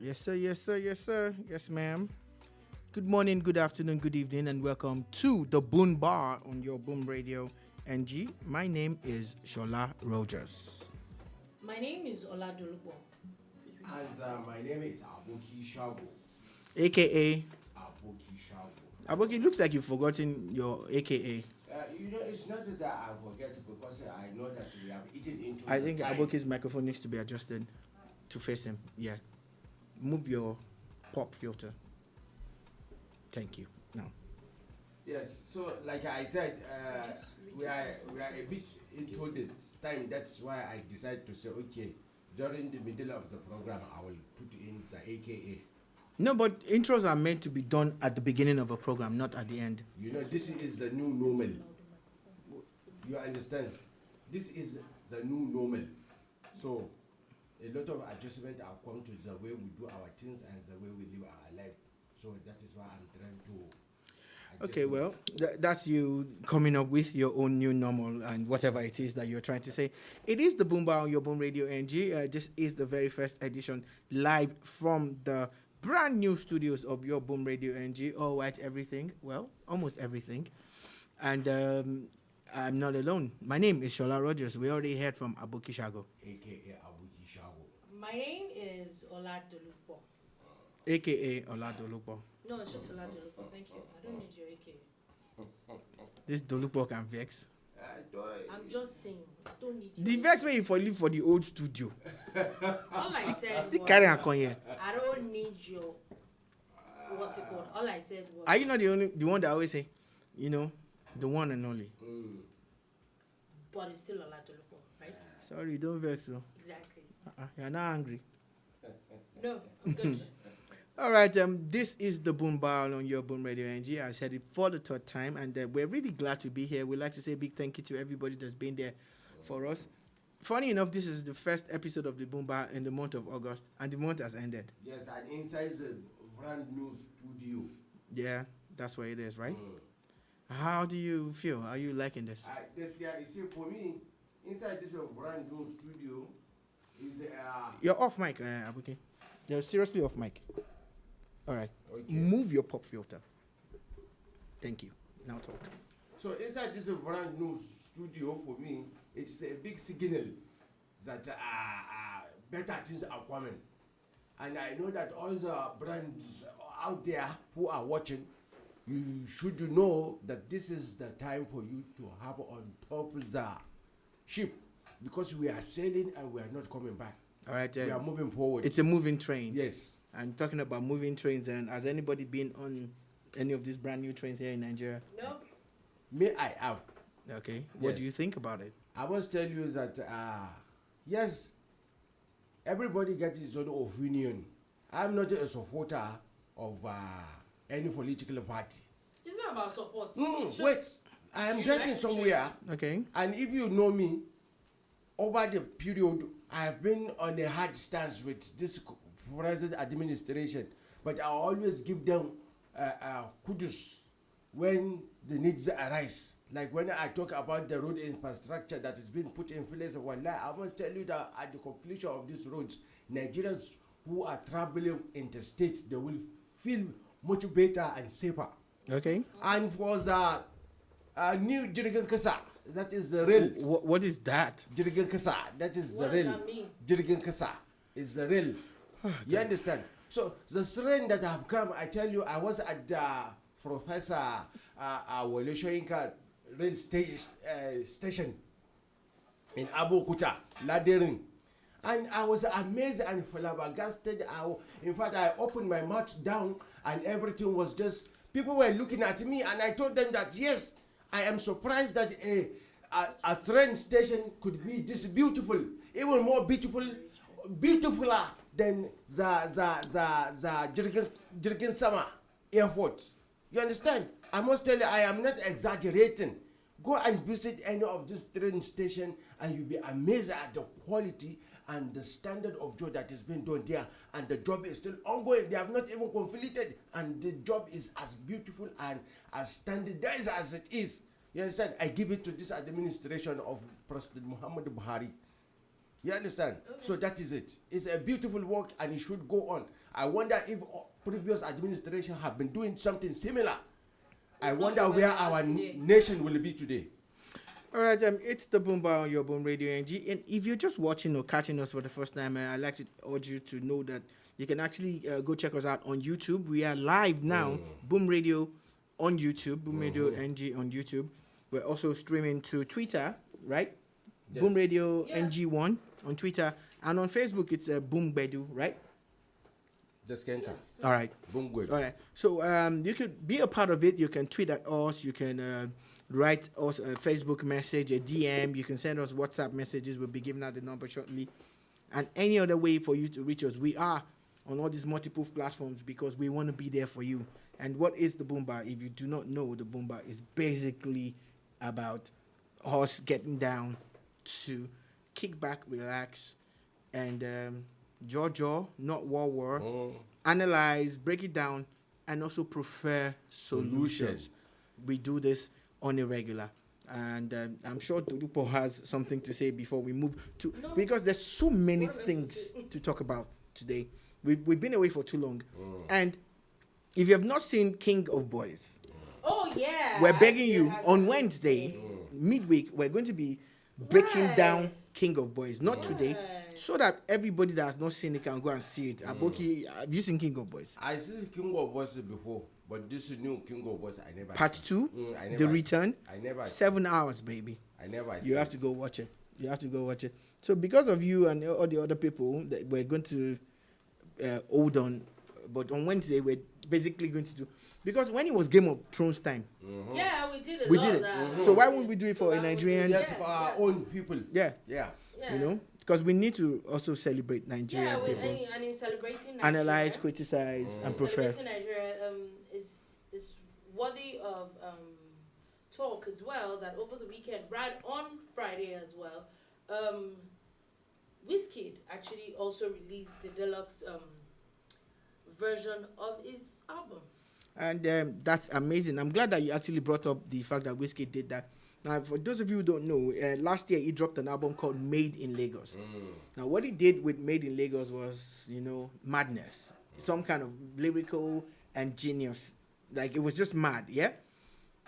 Yes, sir. Yes, sir. Yes, sir. Yes, ma'am. Good morning, good afternoon, good evening, and welcome to the Boom Bar on your Boom Radio NG. My name is Shola Rogers, My name is Oladolupo. And my name is Aboki Shago. aka Aboki Shago. Aboki. Looks like you've forgotten your aka. It's not that I forget because I know that we have eaten into I the think time. Aboki's microphone needs to be adjusted to face him. Yeah. Move your pop filter. Thank you. Now. Yes, so like I said, we are a bit into this time. That's why I decided to say, okay, during the middle of the program, I will put in the AKA. No, but intros are meant to be done at the beginning of a program, not at the end. You know, this is the new normal. You understand? This is the new normal. So, a lot of adjustment have come to the way we do our things and the way we live our life. So that is why I'm trying to. Okay, well, that's you coming up with your own new normal and whatever it is that you're trying to say. It is the Boomba on your Boom Radio NG. This is the very first edition live from the brand new studios of your Boom Radio NG. All white everything. Well, almost everything. And I'm not alone. My name is Shola Rogers. We already heard from Aboki Shago, AKA Abuki Shago. My name is Oladolupo. a.k.a. Oladolupo. No, it's just Oladolupo. Thank you. I don't need your AK. This Dolupo can vex. I'm just saying. I don't need The your vex where you for live for the old studio. All I said Still was, carry on here. I don't need your. What's it called? All I said was. Are you not the one that always say, the one and only? But it's still Oladolupo, right? Sorry, don't vex though. Exactly. You're not angry. No, I'm good. All right, this is the Boom Bar on your Boom Radio NG. I said it for the third time, and we're really glad to be here. We'd like to say a big thank you to everybody that's been there for us. Funny enough, this is the first episode of the Boom Bar in the month of August, and the month has ended. Yes, and inside the brand new studio. Yeah, that's what it is, right? How do you feel? Are you liking this? This year, you see, for me, inside this brand new studio is You're off mic, Abuki. You're seriously off mic. All right. okay. Move your pop filter. Thank you. Now talk. So inside this brand new studio for me, it's a big signal that better things are coming. And I know that all the brands out there who are watching, you should know that this is the time for you to have on top the ship because we are sailing and we are not coming back. All right. We are moving forward. It's a moving train. Yes. And talking about moving trains, and has anybody been on any of these brand new trains here in Nigeria? No. Me, I have. Okay. What do Yes. you think about it? I must tell you that, yes, everybody gets his own opinion. I'm not a supporter of any political party. It's not about support. It's just- Wait, I am you getting like somewhere, Okay. and if you know me, over the period, I have been on a hard stance with this present administration, but I always give them kudos when the needs arise. Like when I talk about the road infrastructure that is being put in place, I must tell you that at the completion of these roads, Nigerians who are traveling interstate, they will feel much better and safer. Okay. And for the new Jirgin Kasa, that is the rails. What is that? Jirgin Kasa, that is What the does rail. that mean? Jirgin Kasa is the rail. You understand? So the strain that have come, I tell you, I was at the Professor Wole Soyinka rail station in Abu Kuta, Ladering. And I was amazed and flabbergasted. In fact, I opened my mouth down and everything was just, people were looking at me and I told them that, yes, I am surprised that a train station could be this beautiful, even more beautifuler than the Jirgin Sama airport. You understand? I must tell you, I am not exaggerating. Go and visit any of this train station and you'll be amazed at the quality and the standard of job that is being done there, and the job is still ongoing. They have not even completed, and the job is as beautiful and as standardized as it is. You understand? I give it to this administration of President Muhammad Buhari. You understand? So that is it. It's a beautiful work and it should go on. I wonder if previous administration have been doing something similar. I wonder from where where we are our today. nation will be today. All right, it's the Boomba on your Boom Radio NG. And if you're just watching or catching us for the first time, I'd like to urge you to know that you can actually go check us out on YouTube. We are live now, Boom Radio on YouTube, Boom Radio NG on YouTube. We're also streaming to Twitter, right? Yes. Boom Radio Yeah. NG1 on Twitter. And on Facebook, it's Boom Bedu, right? Just can't. All right. Boom good. All right. So you could be a part of it. You can tweet at us. You can write us a Facebook message, a DM. You can send us WhatsApp messages. We'll be giving out the number shortly. And any other way for you to reach us. We are on all these multiple platforms because we want to be there for you. And what is the Boomba? If you do not know, the Boomba is basically about us getting down to kick back, relax, and jaw, not war, analyze, break it down, and also prefer solutions. We do this on a regular. And I'm sure Tolupo has something to say before we move to, No. because there's so many What am I things supposed to say? to talk about today. We've been away for too long. And if you have not seen King of Boys, Oh yeah. we're begging you Actually, on I have Wednesday, something midweek, we're going to be breaking Right. down King of Boys. Not today, Right. so that everybody that has not seen it can go and see it. Aboki, have you seen King of Boys? I see King of Boys before, but this new King of Boys I never Part see. 2, I never The see. Return, I never 7 hours, baby. I never You have to go watch it. You have to go watch it. So because of you and all the other people, that we're going to hold on. But on Wednesday, we're basically going to do, because when it was Game of Thrones time, Yeah, we did it. we did it. So why wouldn't we do it for a Nigerian? Just for our own people. Yeah, Yeah. you know, because we need to also celebrate Nigerian Yeah, people. and in celebrating Nigeria, Analyze, criticize, and and prefer. celebrating Nigeria is worthy of talk as well. That over the weekend, right on Friday as well, Wizkid actually also released the deluxe version of his album. And that's amazing. I'm glad that you actually brought up the fact that Wizkid did that. Now, for those of you who don't know, last year he dropped an album called Made in Lagos. Now, what he did with Made in Lagos was, madness. Some kind of lyrical and genius. Like, it was just mad, yeah?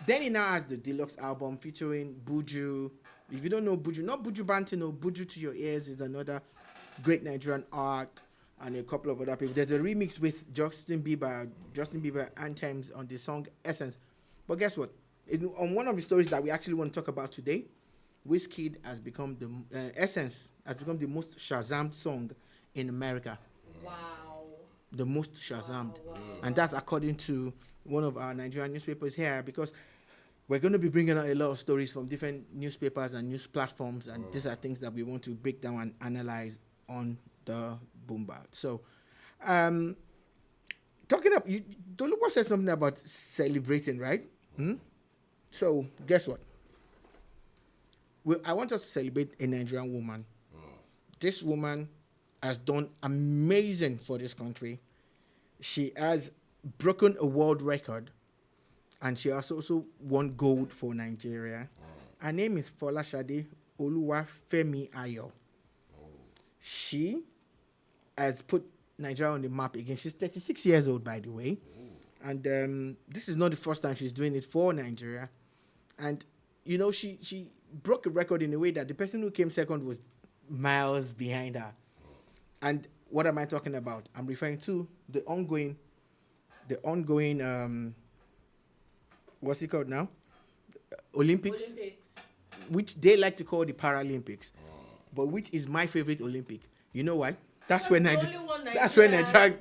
Then he now has the deluxe album featuring Buju. If you don't know Buju, not Buju Banton, no, Buju to Your Ears is another great Nigerian art, and a couple of other people. There's a remix with Justin Bieber anthems on the song Essence. But guess what? On one of the stories that we actually want to talk about today, Wizkid has become Essence has become the most Shazammed song in America. Wow. The most Shazammed. Wow. And that's according to one of our Nigerian newspapers here, because we're going to be bringing out a lot of stories from different newspapers and news platforms, and these are things that we want to break down and analyze on the Boomba. So, talking about, Dolupo said something about celebrating, right? So, guess what? I want us to celebrate a Nigerian woman. This woman has done amazing for this country. She has broken a world record, and she has also won gold for Nigeria. Her name is Folashade Oluwafemi Ayo. She has put Nigeria on the map again. She's 36 years old, by the way. And this is not the first time she's doing it for Nigeria. And, she broke a record in a way that the person who came second was miles behind her. And what am I talking about? I'm referring to the ongoing, what's it called now? Olympics, which they like to call the Paralympics, but which is my favorite Olympic. You know why? That's where Nigeria. That's where Nigeria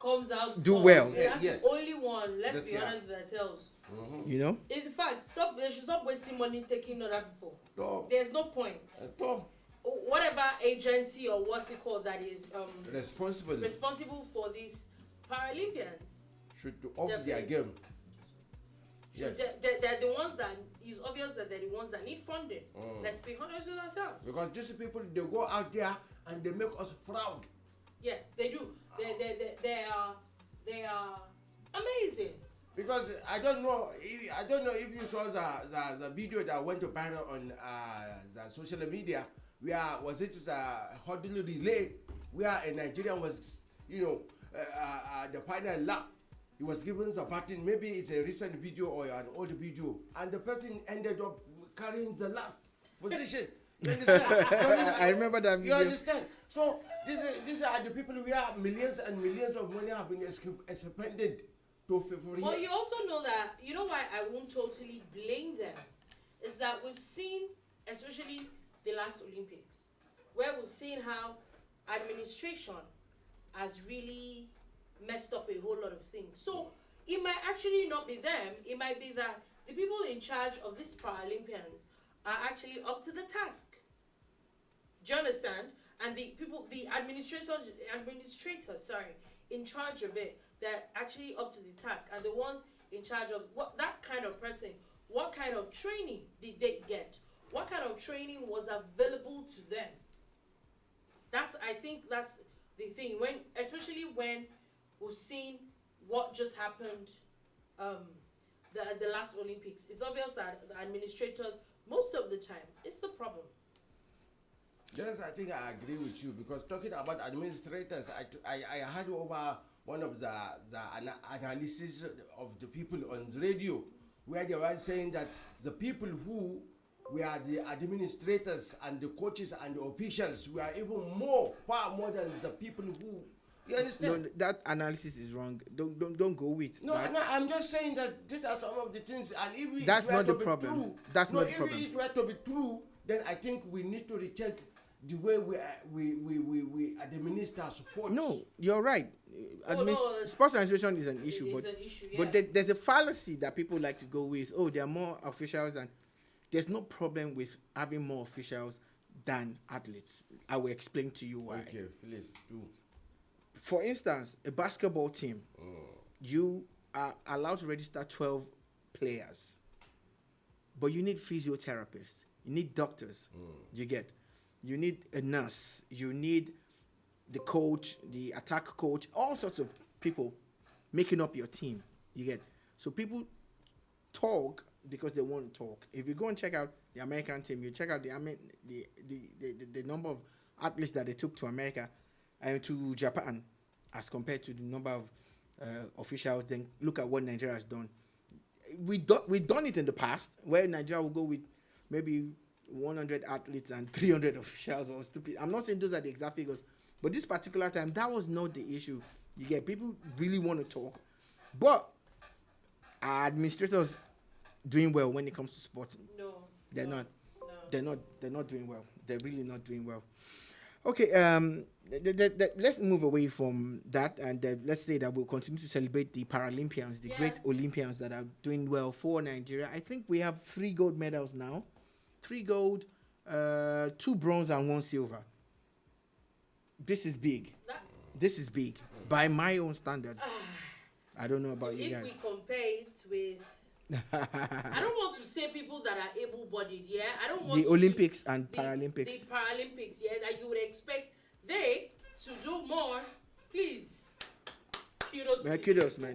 comes out. do first. well. That's Yes. the only one. Let's Yes, be yeah. honest with ourselves. You know. It's a fact. They should stop wasting money taking other people. No. There's no point. No. Whatever agency or what's it called that is Responsible responsible for these Paralympians. should up their game. Yes. They're the ones that it's obvious that they're the ones that need funding. Let's be honest with ourselves. Because these people, they go out there and they make us proud. Yeah, they do. They are amazing. Because I don't know if you saw the video that went viral on the social media where was it a hurdle relay where a Nigerian was, the final lap. He was given the baton. Maybe it's a recent video or an old video, and the person ended up carrying the last position. You understand? I remember that video. You understand? So these are the people where millions and millions of money have been expended to favor. Well, you also know that, you know why I won't totally blame them, is that we've seen, especially the last Olympics, where we've seen how administration has really messed up a whole lot of things. So it might actually not be them, it might be that the people in charge of these Paralympians are actually up to the task. Do you understand? And the people, the administrators, in charge of it, they're actually up to the task. And the ones in charge of what that kind of person, what kind of training did they get? What kind of training was available to them? I think that's the thing. Especially when we've seen what just happened, the last Olympics, it's obvious that the administrators, most of the time, it's the problem. Yes, I think I agree with you, because talking about administrators, I heard over one of the analysis of the people on the radio, where they were saying that the people who were the administrators and the coaches and the officials were even far more than the people who. You understand? No, that analysis is wrong. Don't go with No, that. no, I'm just saying that these are some of the things, and if That's it were not to the be problem. True, That's no, not the problem. If it were to be true, then I think we need to recheck the way we administer sports. No, you're right. Sports administration is an issue, It's an issue, yeah. but there's a fallacy that people like to go with. Oh, there are more officials, and there's no problem with having more officials than athletes. I will explain to you why. Okay, please do. For instance, a basketball team, you are allowed to register 12 players, but you need physiotherapists, you need doctors, you need a nurse, you need the coach, the attack coach, all sorts of people making up your team, you get. So people talk because they want to talk. If you go and check out the American team, you check out the number of athletes that they took to America and to Japan as compared to the number of officials, then look at what Nigeria has done. We've done it in the past, where Nigeria will go with maybe 100 athletes and 300 officials or stupid. I'm not saying those are the exact figures, but this particular time, that was not the issue. You get, people really want to talk, but our administrators doing well when it comes to sports. No, They're no, not. no. They're not doing well. They're really not doing well. Okay, let's move away from that, and let's say that we'll continue to celebrate the Paralympians, the great Olympians that are doing well for Nigeria. I think we have 3 gold medals now. 3 gold, 2 bronze, and 1 silver. This is big. This is big by my own standards. I don't know about you guys. If we compare it with, I don't want to say people that are able-bodied, yeah. I don't want the Olympics and the Paralympics. The Paralympics, yeah, that you would expect they to do more. Please, kudos. Man, kudos, man.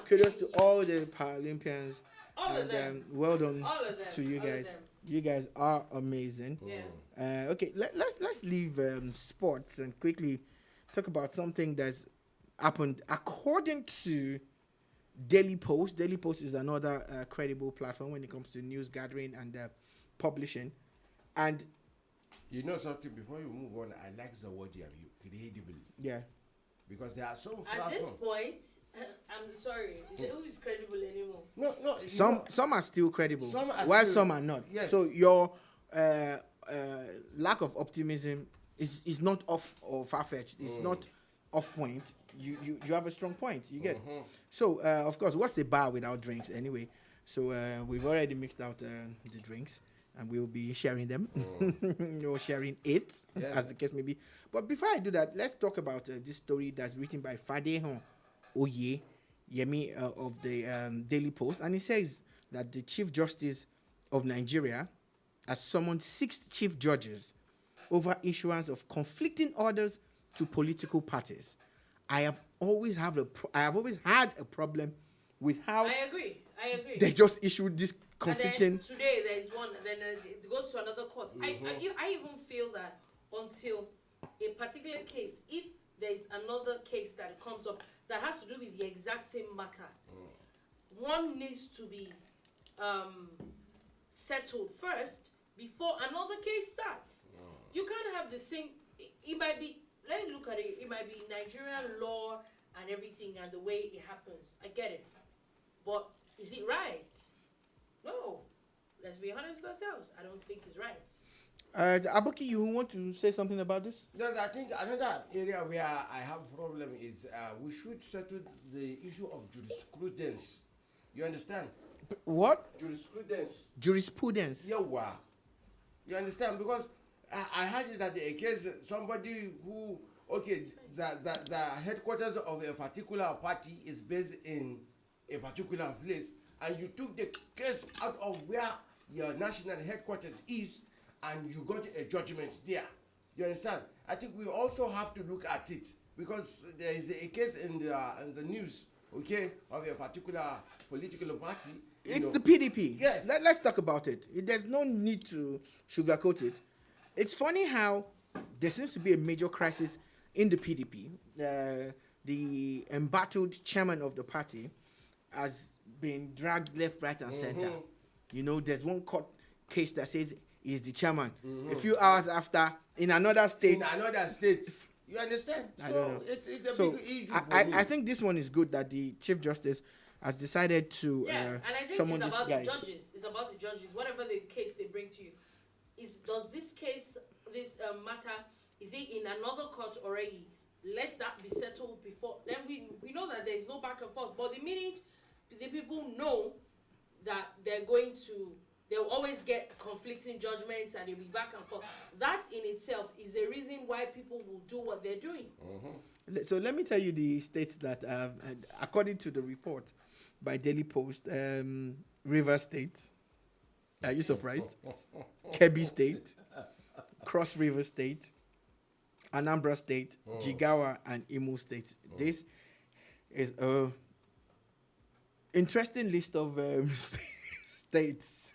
Kudos to all the Paralympians. All of them. Well done All of them. to you all of guys. them. You guys are amazing. Yeah. Okay, let's leave sports and quickly talk about something that's happened according to Daily Post. Daily Post is another credible platform when it comes to news gathering and publishing. And you know something, before you move on, I like the word you have used, credible. Yeah. Because there are some At this platforms. point, I'm sorry. Who is credible anymore? No. Some are still credible, Some are while still- some are not. Yes. So your lack of optimism is not off or far-fetched. It's not off point. You have a strong point. You get. So of course, what's a bar without drinks anyway? So we've already mixed out the drinks, and we'll be sharing them or sharing it, Yes. as the case may be. But before I do that, let's talk about this story that's written by Fadehon Oye Yemi of the Daily Post, and it says that the Chief Justice of Nigeria has summoned 6 chief judges over issuance of conflicting orders to political parties. I have always had a problem with how I agree. they just issued these conflicting. And then today there is one, and then it goes to another court. I even feel that until a particular case, if there is another case that comes up that has to do with the exact same matter, one needs to be settled first before another case starts. You can't have the same. It might be. Let's look at it. It might be Nigerian law and everything and the way it happens. I get it, but is it right? No. Let's be honest with ourselves. I don't think it's right. Aboki, you want to say something about this? Yes, I think another area where I have problem is we should settle the issue of jurisprudence. You understand? What? Jurisprudence. Jurisprudence. Yeah, wow. You understand? Because I heard that a case, somebody who, okay, the headquarters of a particular party is based in a particular place, and you took the case out of where your national headquarters is, and you got a judgment there. You understand? I think we also have to look at it, because there is a case in the news, okay, of a particular political party. It's the PDP. Yes. Let's talk about it. There's no need to sugarcoat it. It's funny how there seems to be a major crisis in the PDP. The embattled chairman of the party has been dragged left, right, and center. You know, there's one court case that says he's the chairman. A few hours after, in another state. You understand? I don't know. It's a So big issue. I think this one is good that the Chief Justice has decided to And I think summon it's these about guys. the judges. It's about the judges. Whatever the case they bring to you, does this case, this matter, is it in another court already? Let that be settled before. Then we know that there is no back and forth. But the minute the people know that they'll always get conflicting judgments and they'll be back and forth. That in itself is a reason why people will do what they're doing. So let me tell you the states that, according to the report by Daily Post, River State. Are you surprised? Kebbi State, Cross River State, Anambra State, Jigawa, and Imo State. This is a interesting list of states.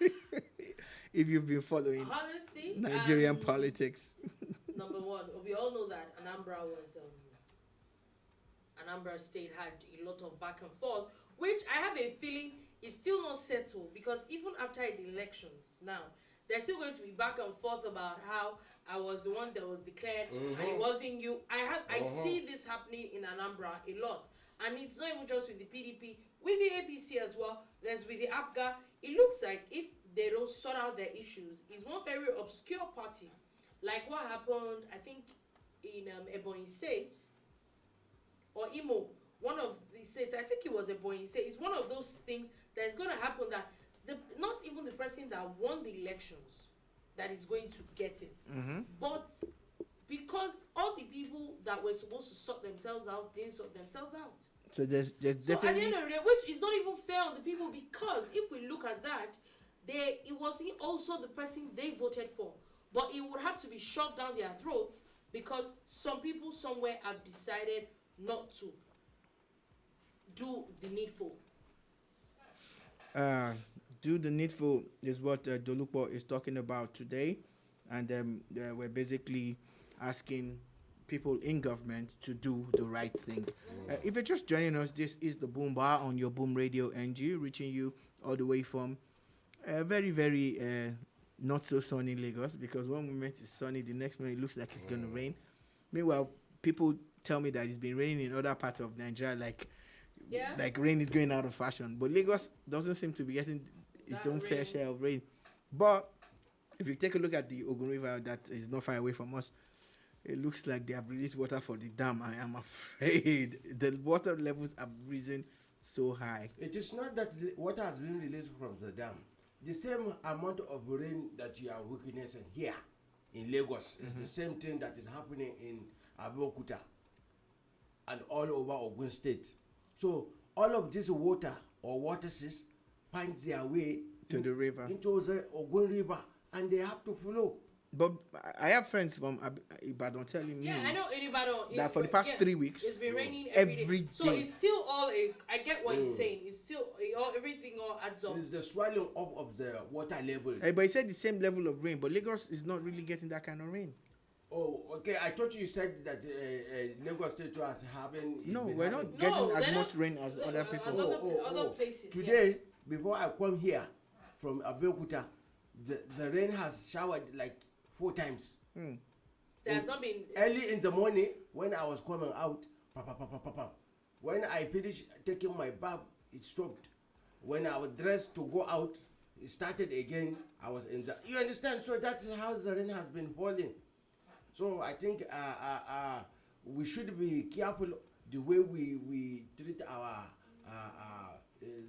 If you've been following Honestly, Nigerian politics. Number one, we all know that Anambra State had a lot of back and forth, which I have a feeling is still not settled, because even after the elections now, there's still going to be back and forth about how I was the one that was declared and it wasn't you. I see this happening in Anambra a lot, and it's not even just with the PDP, with the APC as well. There's with the APGA. It looks like if they don't sort out their issues, it's one very obscure party, like what happened, I think, in Ebonyi State or Imo, one of the states. I think it was Ebonyi State. It's one of those things that is going to happen that not even the person that won the elections that is going to get it, but because all the people that were supposed to sort themselves out didn't sort themselves out. So there's So at the definitely. end of the day, which is not even fair on the people, because if we look at that, it wasn't also the person they voted for, but it would have to be shoved down their throats because some people somewhere have decided not to do the needful. Do the needful is what Dolupo is talking about today, and we're basically asking people in government to do the right thing. If you're just joining us, this is the Boom Bar on your Boom Radio NG, reaching you all the way from very, very not so sunny Lagos, because one moment it's sunny, the next moment it looks like it's going to rain. Meanwhile, people tell me that it's been raining in other parts of Nigeria, like rain is going out of fashion. But Lagos doesn't seem to be getting its That own fair rain. share of rain. But if you take a look at the Ogun River that is not far away from us, it looks like they have released water for the dam. I am afraid the water levels have risen so high. It is not that water has been released from the dam. The same amount of rain that you are witnessing here in Lagos is the same thing that is happening in Abeokuta and all over Ogun State. So all of this water or watercourses find their way To the river. into the Ogun River, and they have to flow. But I have friends from Ibadan telling me Yeah, I know in Ibadan. that for the past 3 weeks, it's been raining every every day. So day. it's still all. I get what he's saying. It's still everything all adds up. It's the swelling up of the water level. But he said the same level of rain, but Lagos is not really getting that kind of rain. Oh, okay. I thought you said that Lagos State was having. No, been we're having- not getting No, as they're much not- rain as other people. Other places. Today, before I come here from Abeokuta, the rain has showered like 4 times. There has not been. Early in the morning, when I was coming out, pa, pa, pa, pa, pa, pa. When I finished taking my bath, it stopped. When I was dressed to go out, it started again. I was in the. You understand? So that's how the rain has been falling. So I think we should be careful the way we treat our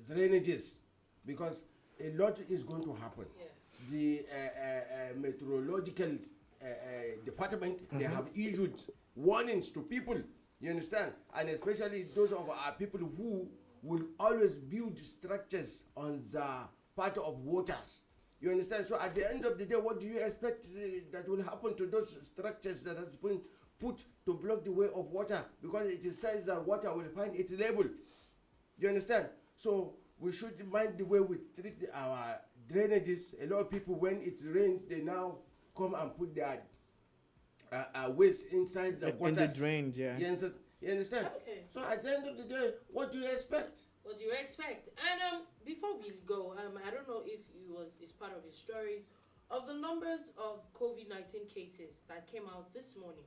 drainages, because a lot is going to happen. Yeah. The meteorological department, they have issued warnings to people, you understand, and especially those of our people who will always build structures on the part of waters, you understand. So at the end of the day, what do you expect that will happen to those structures that has been put to block the way of water, because it is said that water will find its level, you understand. So we should mind the way we treat our drainages. A lot of people, when it rains, they now come and put their waste inside the In gutters. the drains, yeah. You understand? Okay. So at the end of the day, what do you expect? What do you expect? And before we go, I don't know if it's part of your stories of the numbers of COVID-19 cases that came out this morning,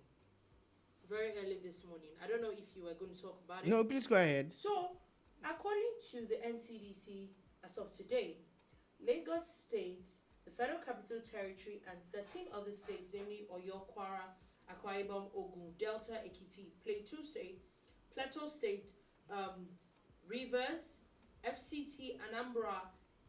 very early this morning. I don't know if you were going to talk about it. No, please go ahead. So, according to the NCDC, as of today, Lagos State, the Federal Capital Territory, and 13 other states, namely Oyo, Kwara, Akwa Ibom, Ogun, Delta, Ekiti, Plateau State, Rivers, FCT, Anambra,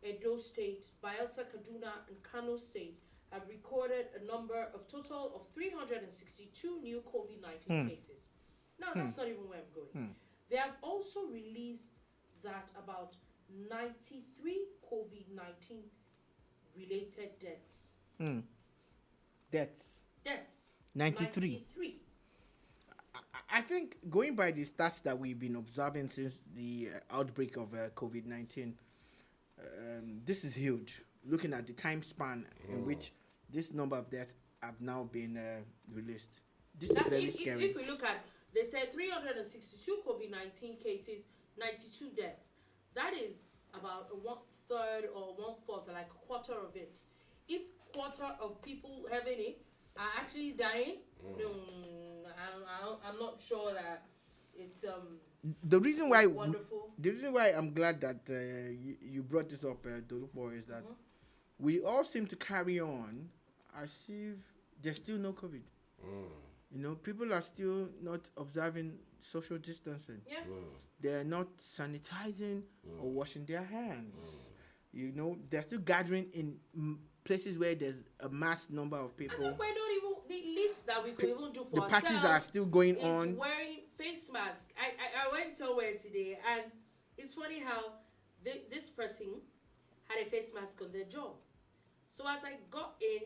Edo State, Bayelsa, Kaduna, and Kano State have recorded a total of 362 new COVID-19 cases. Now, that's not even where I'm going. They have also released that about 93 COVID-19 related deaths. Deaths. 93. I think going by the stats that we've been observing since the outbreak of COVID-19, this is huge. Looking at the time span in which this number of deaths have now been released. This is very scary. If we look at, they said 362 COVID-19 cases, 92 deaths. That is about a 1/3 or 1/4, like a quarter of it. If quarter of people having it are actually dying, I'm not sure that it's the reason why wonderful. The reason why I'm glad that you brought this up, Dolupo, is that we all seem to carry on as if there's still no COVID. You know, people are still not observing social distancing. Yeah. They're not sanitizing or washing their hands. You know, they're still gathering in places where there's a mass number of people. And we're not even the least that we could even do for The ourselves. parties are still going is on. wearing face masks. I went somewhere today, and it's funny how this person had a face mask on their jaw. So as I got in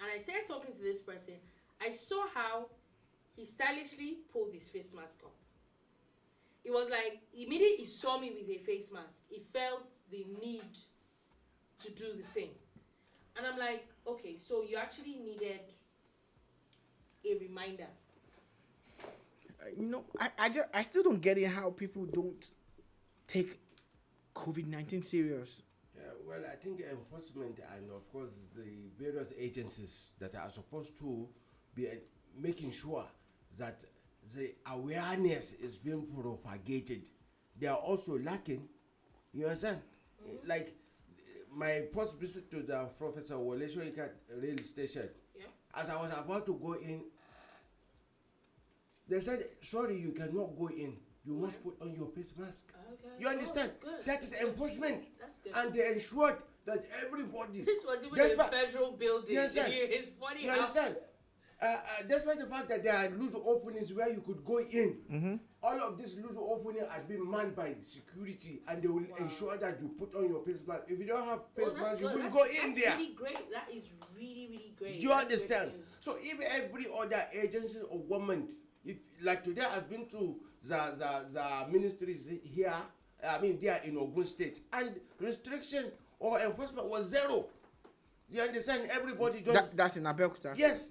and I started talking to this person, I saw how he stylishly pulled his face mask up. It was like immediately he saw me with a face mask, he felt the need to do the same. And I'm like, okay, so you actually needed a reminder. You know, I still don't get it how people don't take COVID-19 serious. Yeah, well, I think enforcement and of course the various agencies that are supposed to be making sure that the awareness is being propagated, they are also lacking. You understand? Like my first visit to the Professor Wole Soyinka rail station, as I was about to go in, they said, sorry, you cannot go in. You must put on your face mask. Okay. You understand? Oh, that's good. That is enforcement. That's good. And they ensured that everybody. This was even Yes, a but- federal building. You understand? It's funny You how understand? despite the fact that there are loose openings where you could go in, all of these loose openings are being manned by security, and they will ensure that you put on your face mask. If you don't have face mask, you will go in there. That's really great. That is really, really great. You That's understand? great news. So if every other agency or government, if like today I've been to the ministries here, I mean they are in Ogun State, and restriction or enforcement was zero. You understand? Everybody just That's in Abeokuta. yes,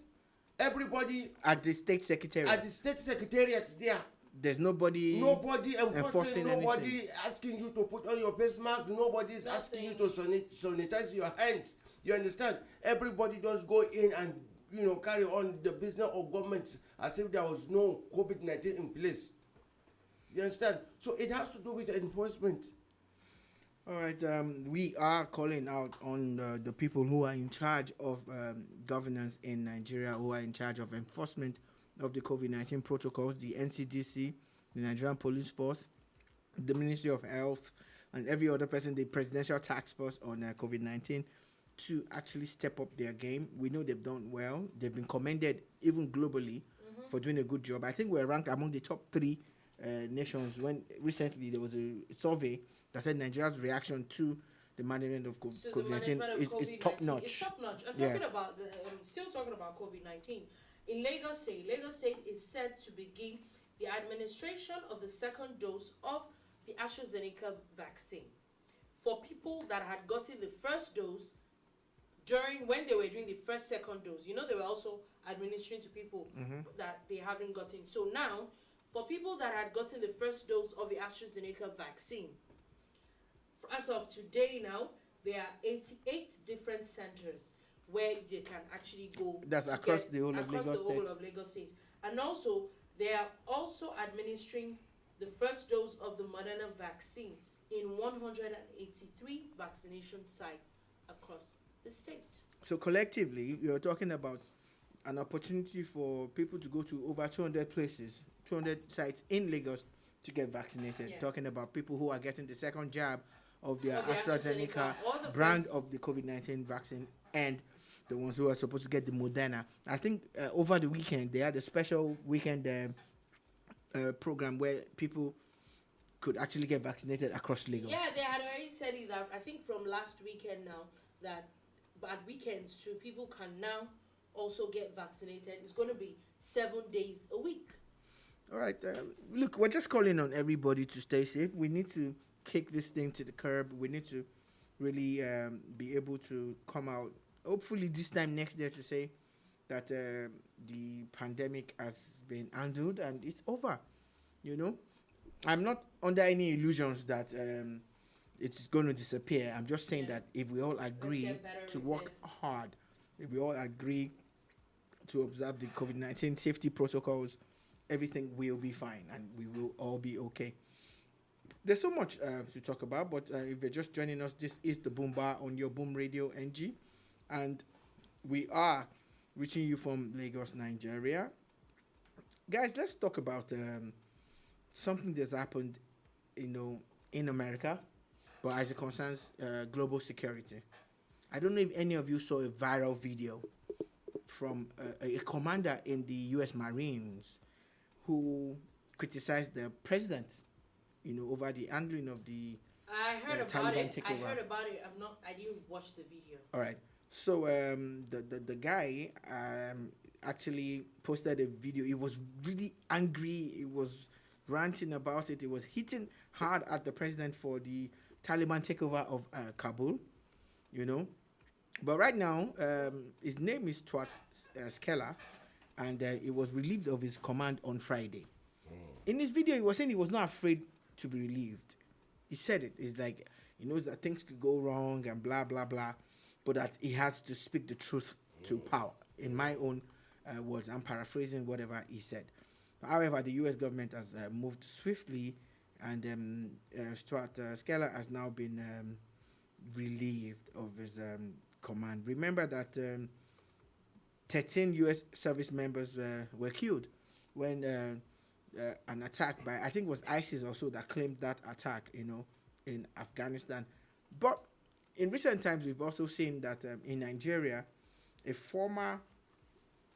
everybody At the state secretariat. at the state secretariat there. There's nobody. Nobody enforcing enforcing, nobody anything. asking you to put on your face mask, nobody is asking you to sanitize your hands. You understand? Everybody just go in and carry on the business of government as if there was no COVID-19 in place. You understand? So it has to do with enforcement. All right. We are calling out on the people who are in charge of governance in Nigeria, who are in charge of enforcement of the COVID-19 protocols, the NCDC, the Nigerian Police Force, the Ministry of Health, and every other person, the Presidential Task Force on COVID-19, to actually step up their game. We know they've done well. They've been commended even globally for doing a good job. I think we're ranked among the top 3 nations when recently there was a survey that said Nigeria's reaction to the management of So the COVID-19 management of is COVID-19 top It's notch. top notch. I'm Yeah. talking about still talking about COVID-19. In Lagos State is set to begin the administration of the second dose of the AstraZeneca vaccine for people that had gotten the first dose during when they were doing the second dose. They were also administering to people that they haven't gotten. So now, for people that had gotten the first dose of the AstraZeneca vaccine, as of today now, there are 88 different centers where they can actually go. That's to across get- the whole of across Lagos the whole State. of Lagos State. And also, they are also administering the first dose of the Moderna vaccine in 183 vaccination sites across the state. So collectively, you're talking about an opportunity for people to go to over 200 places, 200 sites in Lagos to get vaccinated. Yeah. Talking about people who are getting the second jab of their Of the AstraZeneca or the brand first- of the COVID-19 vaccine, and the ones who are supposed to get the Moderna. I think over the weekend, they had a special weekend program where people could actually get vaccinated across Lagos. Yeah, they had already said it that I think from last weekend now that at weekends too people can now also get vaccinated. It's going to be 7 days a week. All right. Look, we're just calling on everybody to stay safe. We need to kick this thing to the curb. We need to really be able to come out, hopefully this time next year, to say that the pandemic has been handled and it's over. I'm not under any illusions that it's going to disappear. I'm just saying Yeah. that if we all agree get better to with work it. hard, if we all agree to observe the COVID-19 safety protocols, everything will be fine and we will all be okay. There's so much to talk about, but if you're just joining us, this is the Boom Bar on your Boom Radio NG, and we are reaching you from Lagos, Nigeria. Guys, let's talk about something that's happened, in America, but as it concerns global security. I don't know if any of you saw a viral video from a commander in the U.S. Marines who criticized the president, over the handling of the. I heard The about Taliban it. I takeover. heard about it. I didn't watch the video. All right. So the guy actually posted a video. He was really angry. He was ranting about it. He was hitting hard at the president for the Taliban takeover of Kabul. But right now, his name is Stuart Skeller, and he was relieved of his command on Friday. In his video, he was saying he was not afraid to be relieved. He said it. It's like he knows that things could go wrong and blah, blah, blah, but that he has to speak the truth to power. In my own words, I'm paraphrasing whatever he said. However, the U.S. government has moved swiftly, and Stuart Skeller has now been relieved of his command. Remember that 13 U.S. service members were killed when an attack by, I think it was ISIS also that claimed that attack, in Afghanistan. But in recent times, we've also seen that in Nigeria, a former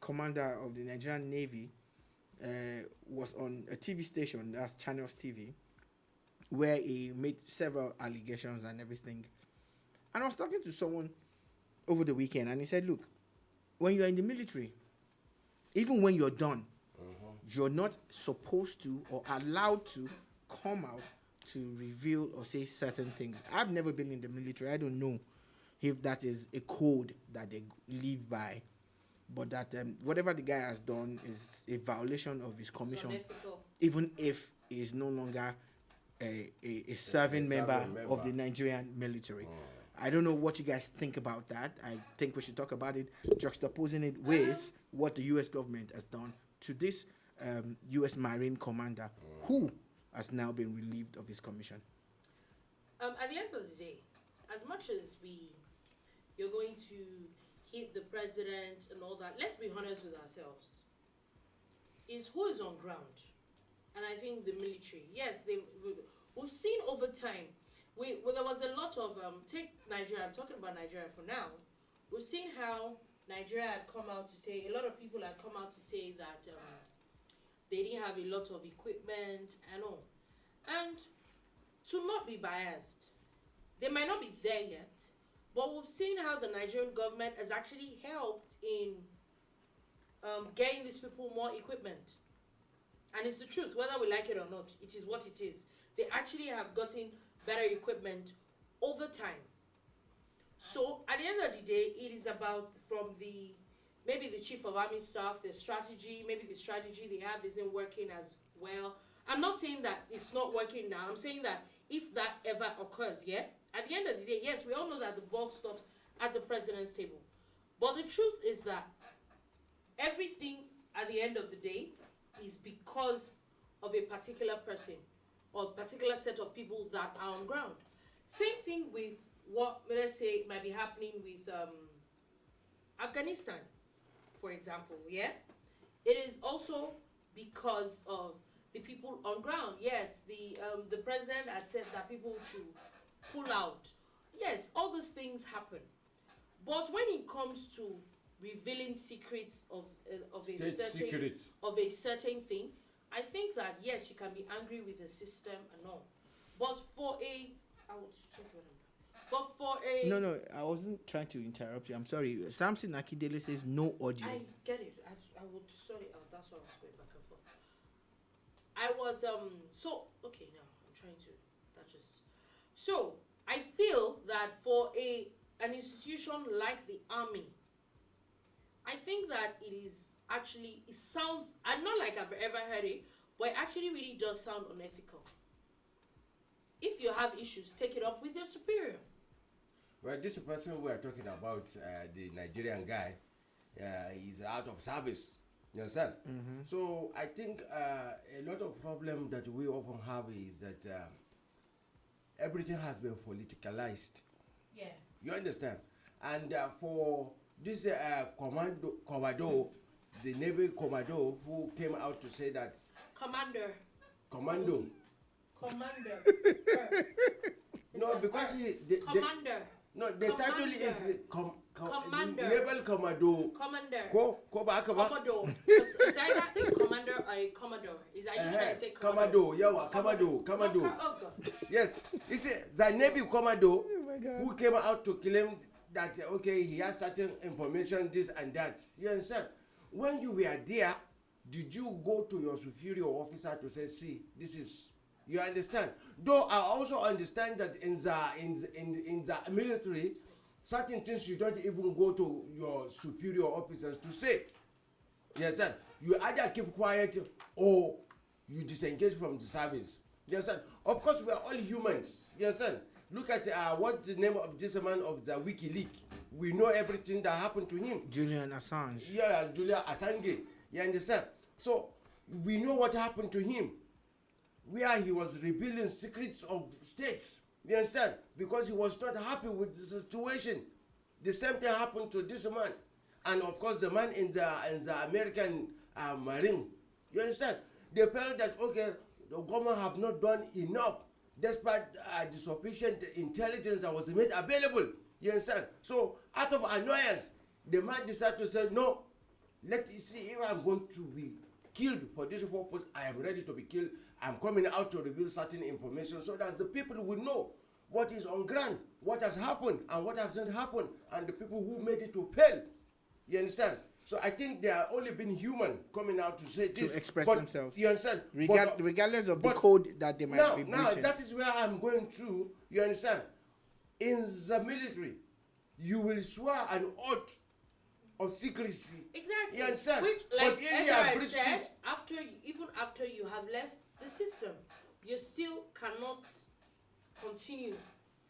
commander of the Nigerian Navy was on a TV station, that's Channels TV, where he made several allegations and everything. And I was talking to someone over the weekend, and he said, look, when you're in the military, even when you're done, you're not supposed to or allowed to come out to reveal or say certain things. I've never been in the military. I don't know if that is a code that they live by, but that whatever the guy has done is a violation of his commission, unethical. even if he is no longer a serving member of the Nigerian military. I don't know what you guys think about that. I think we should talk about it, juxtaposing it with what the U.S. government has done to this U.S. Marine commander who has now been relieved of his commission. At the end of the day, as much as you're going to hit the president and all that, let's be honest with ourselves. Is who is on ground, and I think the military. Yes, we've seen over time. There was a lot of take Nigeria. I'm talking about Nigeria for now. We've seen how Nigeria had come out to say, a lot of people had come out to say that they didn't have a lot of equipment and all. And to not be biased, they might not be there yet, but we've seen how the Nigerian government has actually helped in getting these people more equipment. And it's the truth, whether we like it or not, it is what it is. They actually have gotten better equipment over time. So at the end of the day, it is about from maybe the chief of army staff, their strategy, maybe the strategy they have isn't working as well. I'm not saying that it's not working now. I'm saying that if that ever occurs, yeah, at the end of the day, yes, we all know that the buck stops at the president's table. But the truth is that everything at the end of the day is because of a particular person or a particular set of people that are on ground. Same thing with what, let's say, might be happening with Afghanistan, for example, yeah? It is also because of the people on ground. Yes, the president had said that people should pull out. Yes, all those things happen. But when it comes to revealing secrets of a certain thing, I think that yes, you can be angry with the system and all, but for a No, I wasn't trying to interrupt you. I'm sorry. Samson Akindele says no audio. I get it. I would sorry. That's why I was going back and forth. I was so okay now. I'm trying to. That just so I feel that for an institution like the army, I think that it sounds, I'm not like I've ever heard it, but it actually really does sound unethical. If you have issues, take it up with your superior. Well, this person we are talking about, the Nigerian guy, is out of service. You understand? So I think a lot of problem that we often have is that everything has been politicalized. Yeah. You understand? And for this commando, the Navy commando who came out to say that Commander. No, because Commander. The title is Commander. Naval Commando. Commander. Commodore. It's either a commander or a commodore. Is that you can say Commodore? Commodore. Oh God. Yes, you see, the Navy Commodore who came out to claim that okay, he has certain information, this and that. You understand? When you were there, did you go to your superior officer to say, see, this is, you understand? Though I also understand that in the military, certain things you don't even go to your superior officers to say. You understand? You either keep quiet or you disengage from the service. You understand? Of course, we are all humans. You understand? Look at what's the name of this man of the WikiLeaks. We know everything that happened to him. Julian Assange. Yeah, Julian Assange. You understand? So we know what happened to him, where he was revealing secrets of states. You understand? Because he was not happy with the situation. The same thing happened to this man, and of course the man in the American Marine. You understand? They felt that okay, the government have not done enough, despite the sufficient intelligence that was made available. You understand? So out of annoyance, the man decided to say, no, let me see if I'm going to be killed for this purpose. I am ready to be killed. I'm coming out to reveal certain information so that the people will know what is on ground, what has happened and what has not happened, and the people who made it to fail. You understand? So I think they are only being human coming out to say this. To express but, themselves. You understand? Regardless of the but code that they might now, be now breaching. that is where I'm going to. You understand? In the military, you will swear an oath of secrecy. Exactly. You understand? Which, But like if you Ezra have had breached said, it- even after you have left the system, you still cannot continue.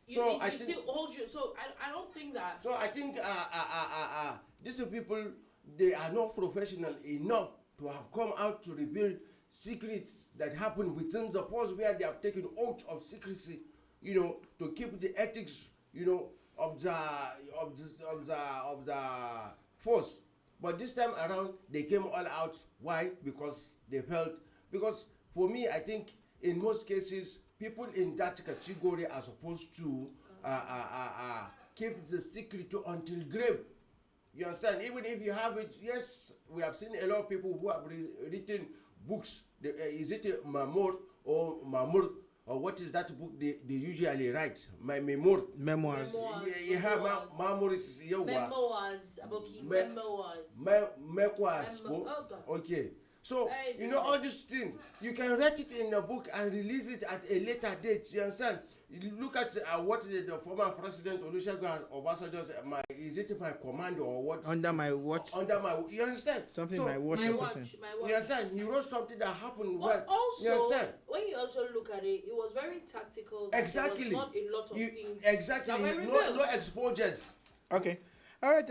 So It I think- still holds you. So I don't think that. So I think these people, they are not professional enough to have come out to reveal secrets that happen within the force where they have taken oath of secrecy, you know, to keep the ethics, you know, of the force. But this time around, they came all out. Why? Because they felt. Because for me, I think in most cases, people in that category are supposed to keep the secret until grave. You understand? Even if you have it, yes, we have seen a lot of people who have written books. Is it Mamur or Mamur? Or what is that book they usually write? My memoir. Memoirs. Mamur is Memoirs, Aboki. Me- Memoirs. Memoirs. Oh, God. Okay. So, Very you know, good. all these things, you can write it in a book and release it at a later date. You understand? You look at what the former president Olusegun Obasanjo said, is it my command or what? Under my watch. Under my, you understand? Something So, my watch My or watch. something. My watch. you understand? He wrote something that happened But when, you also, understand? when you also look at it, it was very tactical. That Exactly. There was not a lot of You- things. exactly. that were No revealed. exposures. Okay. All right.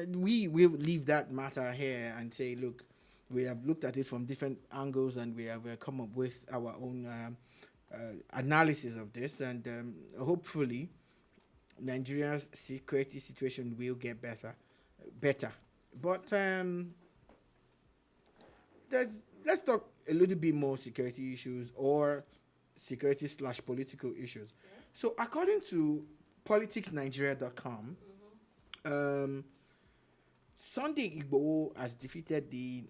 We will leave that matter here and say, look, we have looked at it from different angles and we have come up with our own analysis of this, and hopefully, Nigeria's security situation will get better. But let's talk a little bit more security issues or security/political issues. So, according to politicsnigeria.com, Sunday Igboho has defeated the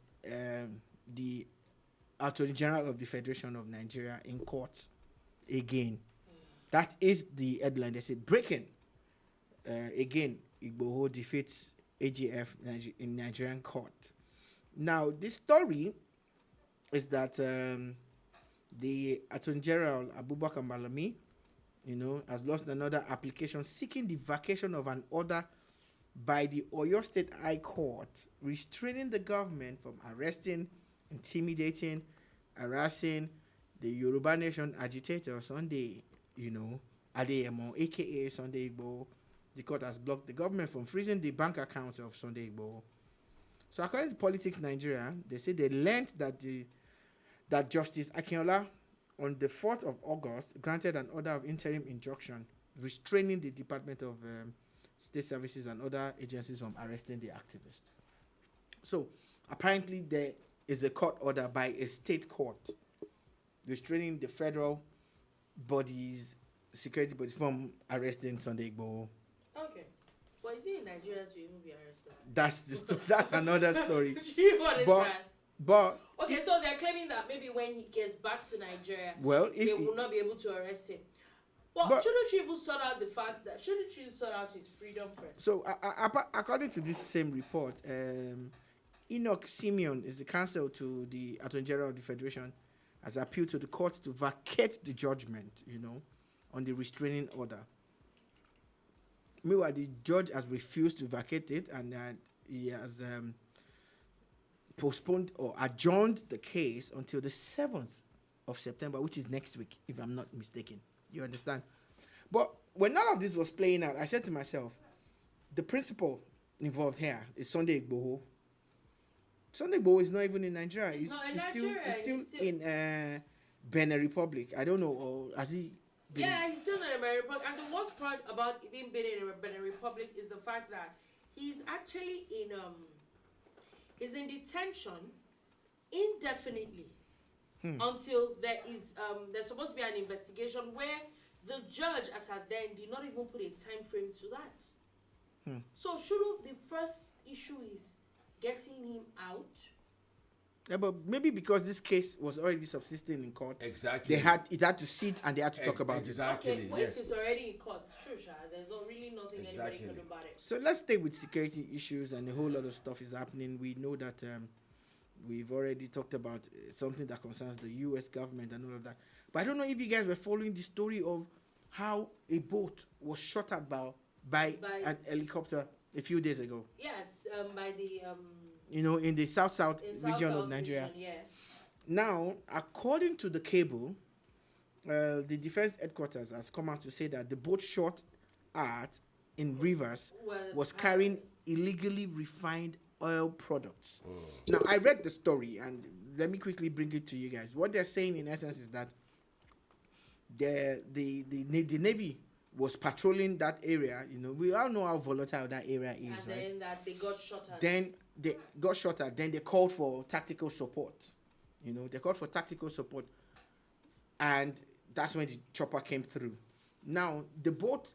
Attorney General of the Federation of Nigeria in court again. That is the headline. They say breaking. Again, Igboho defeats AGF in Nigerian court. Now, this story is that the Attorney General Abubakar Malami, has lost another application seeking the vacation of an order by the Oyo State High Court restraining the government from arresting, intimidating, harassing the Yoruba Nation agitator Sunday, Adeyemo, aka Sunday Igboho. The court has blocked the government from freezing the bank accounts of Sunday Igboho. So according to Politics Nigeria, they say they learned that Justice Akinola on the 4th of August granted an order of interim injunction restraining the Department of State Services and other agencies from arresting the activists. So apparently there is a court order by a state court restraining the federal bodies, security bodies from arresting Sunday Igboho. Okay. But is it in Nigeria to even be arrested? That's another story. What is But- that? But Okay, so they're claiming that maybe when he gets back to Nigeria, well, they if will not be able to arrest him. But shouldn't you even sort out the fact that shouldn't you sort out his freedom first? so, according to this same report, Enoch Simeon is the counsel to the Attorney General of the Federation, has appealed to the court to vacate the judgment, on the restraining order. Meanwhile, the judge has refused to vacate it, and he has postponed or adjourned the case until the 7th of September, which is next week, if I'm not mistaken. You understand? But when none of this was playing out, I said to myself, the principal involved here is Sunday Igboho. Sunday Igboho is not even in Nigeria. He's not in Nigeria. He's still He's still- in Benin Republic. I don't know, or has he been? Yeah, he's still in the Benin Republic. And the worst part about him being in the Benin Republic is the fact that he's actually is in detention indefinitely until there's supposed to be an investigation where the judge as at then did not even put a time frame to that. So shouldn't the first issue is getting him out. Yeah, but maybe because this case was already subsisting in court, Exactly. it had to sit and they had to talk about Exactly. Okay, well, Yes. if it's already in court, sure, Sha, there's not really nothing anybody can Exactly. do about it. it. So let's stay with security issues, and a whole lot of stuff is happening. We know that we've already talked about something that concerns the U.S. government and all of that. But I don't know if you guys were following the story of how a boat was shot at by an helicopter a few days ago. Yes, by the In the south in region South of Nigeria. region, yeah. Now, according to the cable, the defense headquarters has come out to say that the boat shot at in Rivers was carrying illegally refined oil products. Now, I read the story, and let me quickly bring it to you guys. What they're saying, in essence, is that the Navy was patrolling that area. We all know how volatile that area is, And right? then that they got shot at. Then they got shot at. Then they called for tactical support. They called for tactical support, and that's when the chopper came through. Now, the boat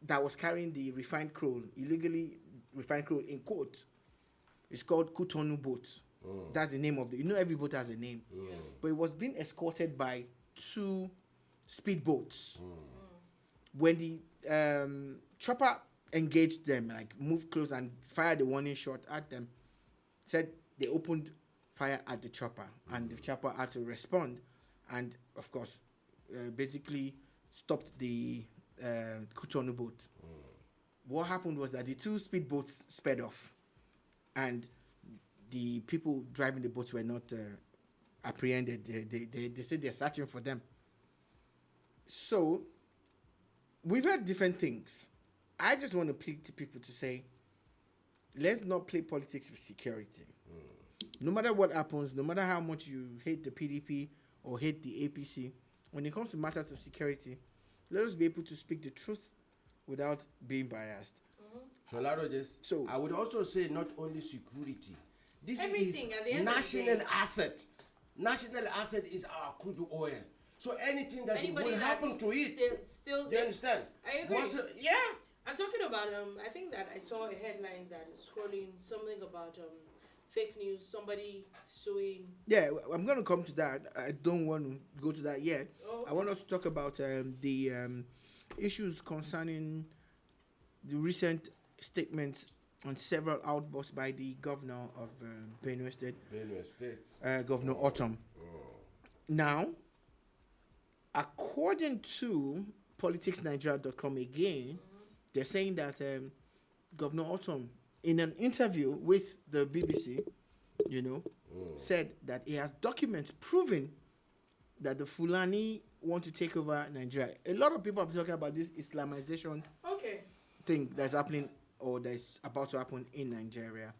that was carrying the refined crude, illegally refined crude in quotes, is called Kutonu boat. That's the name of the. Every boat has a name, but it was being escorted by 2 speedboats. When the chopper engaged them, like moved close and fired a warning shot at them, said they opened fire at the chopper, and the chopper had to respond, and of course, basically stopped the Kutonu boat. What happened was that the 2 speedboats sped off, and the people driving the boats were not apprehended. They said they're searching for them. So, we've heard different things. I just want to plead to people to say, let's not play politics with security. No matter what happens, no matter how much you hate the PDP or hate the APC, when it comes to matters of security, let us be able to speak the truth without being biased. Shola Rogers, So- I would also say not only security. This Everything at the is end of the national day. asset. National asset is our crude oil. So anything that Anybody will that happen to it, steals you it. understand? I agree. Yeah. I'm talking about I think that I saw a headline that is scrolling something about fake news, somebody suing. Yeah, I'm going to come to that. I don't want to go to that yet. Oh, I want us to talk about the issues concerning the recent statements on several outbursts by the governor of Benue State, Benue State. Governor Autumn. Now, according to politicsnigeria.com again, they're saying that Governor Autumn, in an interview with the BBC, said that he has documents proving that the Fulani want to take over Nigeria. A lot of people are talking about this Islamization okay. thing that's happening or that's about to happen in Nigeria.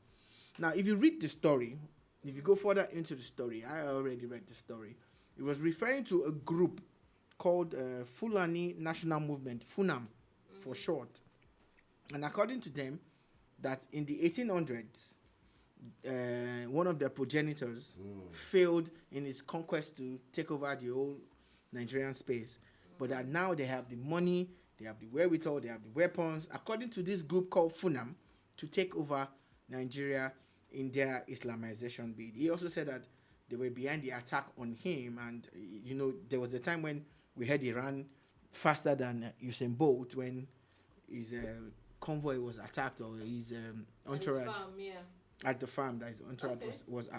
Now, if you read the story, if you go further into the story, I already read the story. It was referring to a group called Fulani National Movement, FUNAM for short. And according to them, that in the 1800s, one of their progenitors failed in his conquest to take over the whole Nigerian space. But that now they have the money, they have the wherewithal, they have the weapons, according to this group called FUNAM, to take over Nigeria in their Islamization bid. He also said that they were behind the attack on him, and there was a time when we heard he ran faster than Usain Bolt when his convoy was attacked, or his entourage Farm, yeah. at the farm that his entourage Okay. was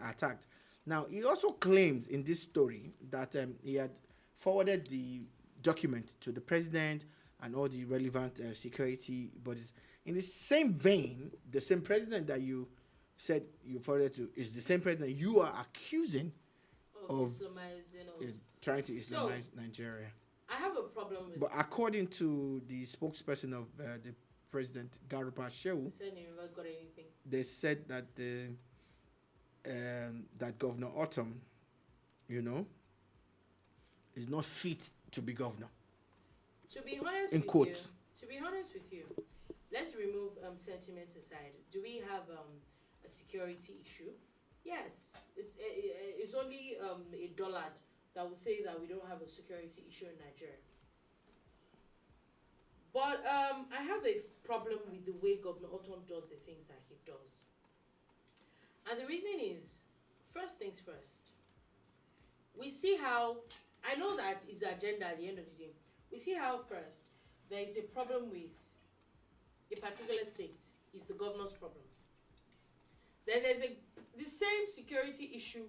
attacked. Now, he also claims in this story that he had forwarded the document to the president and all the relevant security bodies. In the same vein, the same president that you said you forwarded to is the same president you are accusing of Islamizing. is trying to Islamize Nigeria. I have a problem with But according to the spokesperson of the president, Garuba Shehu, saying he never got anything. they said that that Governor Autumn, is not fit to be governor. To be honest In with quotes. you, let's remove sentiment aside. Do we have a security issue? Yes, it's only a dullard that would say that we don't have a security issue in Nigeria. But I have a problem with the way Governor Autumn does the things that he does. And the reason is, first things first. We see how, I know that is the agenda at the end of the day. We see how first there is a problem with a particular state, is the governor's problem. Then there's the same security issue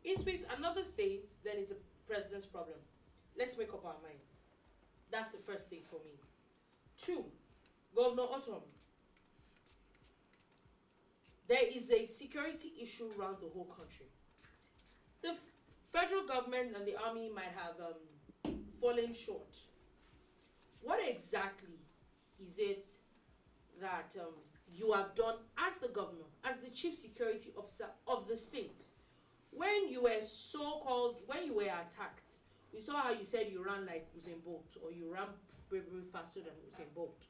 is with another state, then it's a president's problem. Let's make up our minds. That's the first thing for me. 2, Governor Otom. There is a security issue around the whole country. The federal government and the army might have fallen short. What exactly is it that you have done as the governor, as the chief security officer of the state? When you were when you were attacked, we saw how you said you ran like Usain Bolt, or you ran very faster than Usain Bolt.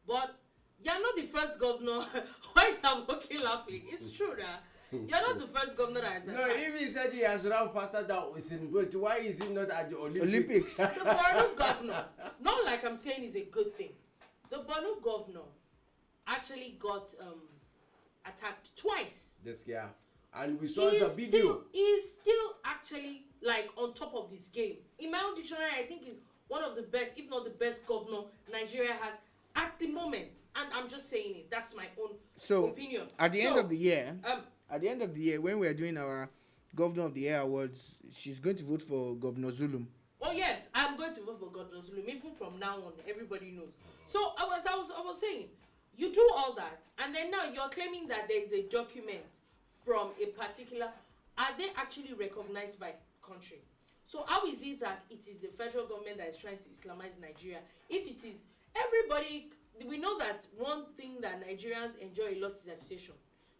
But you're not the first governor. Why is I'm okay laughing? It's true that you're not the first governor that has No, attacked. if he said he has run faster than Usain Bolt, why is he not at the Olympics. The Borno governor, not like I'm saying is a good thing. The Borno governor actually got attacked twice. This guy. And we saw the video. He's still actually like on top of his game. In my own dictionary, I think he's one of the best, if not the best governor Nigeria has at the moment. And I'm just saying it. That's my own opinion. At the end of the year, um, when we are doing our Governor of the Year awards, she's going to vote for Governor Zulum. oh yes, I'm going to vote for Governor Zulum. Even from now on, everybody knows. So I was saying, you do all that, and then now you're claiming that there is a document from a particular. Are they actually recognized by country? So how is it that it is the federal government that is trying to Islamize Nigeria? If it is everybody, we know that one thing that Nigerians enjoy a lot is association.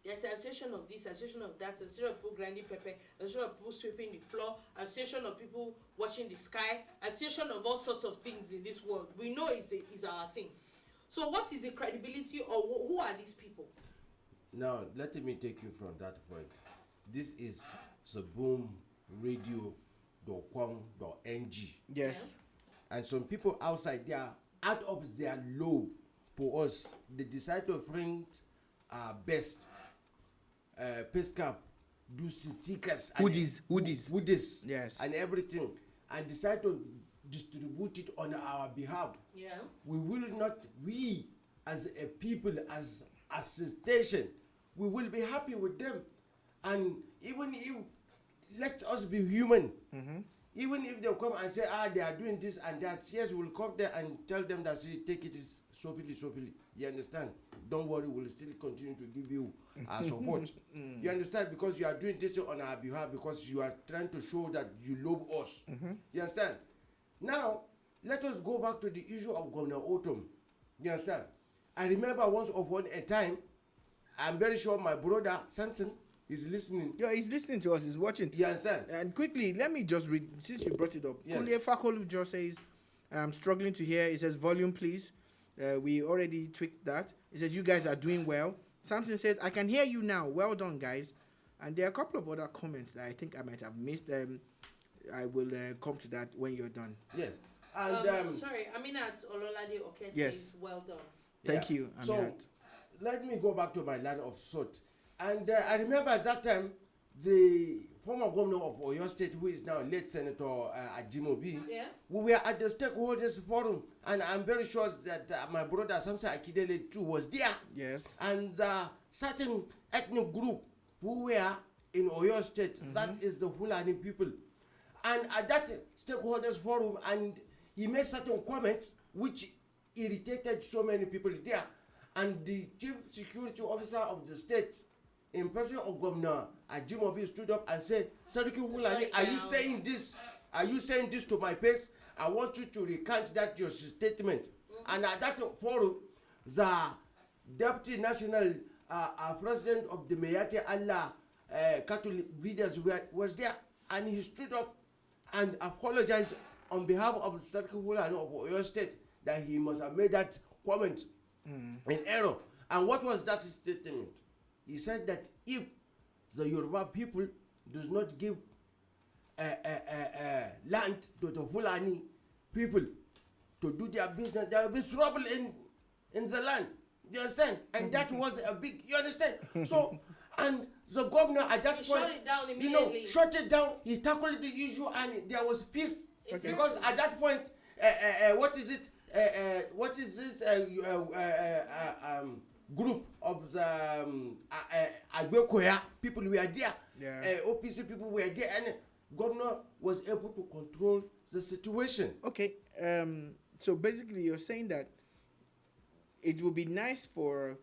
There's an association of this, association of that, association of people grinding pepper, association of people sweeping the floor, association of people watching the sky, association of all sorts of things in this world. We know is our thing. So what is the credibility, or who are these people? Now, let me take you from that point. This is saboomradio.com.ng. Yes. Yeah. And some people outside there, out of their low for us, they decide to print our best face cap, do stickers, hoodies, Yes. and everything, and decide to distribute it on our behalf. Yeah. We will not, we as a people, as a station, we will be happy with them. And even if, let us be human. Even if they come and say, they are doing this and that, yes, we'll come there and tell them that, see, take it softly. You understand? Don't worry, we'll still continue to give you our support. You understand? Because you are doing this on our behalf, because you are trying to show that you love us. You understand? Now, let us go back to the issue of Governor Otom. You understand? I remember once upon a time, I'm very sure my brother Samson is listening. Yeah, he's listening to us. He's watching. You understand? And quickly, let me just read, since you brought it up. Yes. Kulie Fakolu just says, I'm struggling to hear. He says, volume, please. We already tweaked that. He says, you guys are doing well. Samson says, I can hear you now. Well done, guys. And there are a couple of other comments that I think I might have missed. I will come to that when you're done. Yes. And Sorry, Aminat Ololade Oke Yes. says, well done. Thank you, So, Aminat. let me go back to my line of thought. And I remember at that time, the former governor of Oyo State, who is now late Senator Ajimobi, Yeah. we were at the stakeholders forum, and I'm very sure that my brother Samson Akindele too was there. Yes. And certain ethnic group who were in Oyo State, that is the Fulani people. And at that stakeholders forum, and he made certain comments which irritated so many people there. And the chief security officer of the state, in person of Governor Ajimobi, stood up and said, Sariki Fulani, are you saying this? Are you saying this to my face? I want you to recant that your statement. And at that forum, the deputy national president of the Mayati Allah Catholic leaders was there, and he stood up and apologized on behalf of Sarki Fulani of Oyo State that he must have made that comment in error. And what was that statement? He said that if the Yoruba people does not give land to the Fulani people to do their business, there will be trouble in the land. You understand? And that was a big, you understand? So And the governor at that He point, shut it down you know, immediately. shut it down. He tackled the issue, and there was peace. Exactly. Because at that point, what is it? What is this group of the Agbekoya people were there? Yeah. OPC people were there, and governor was able to control the situation. Okay. So basically, you're saying that it would be nice for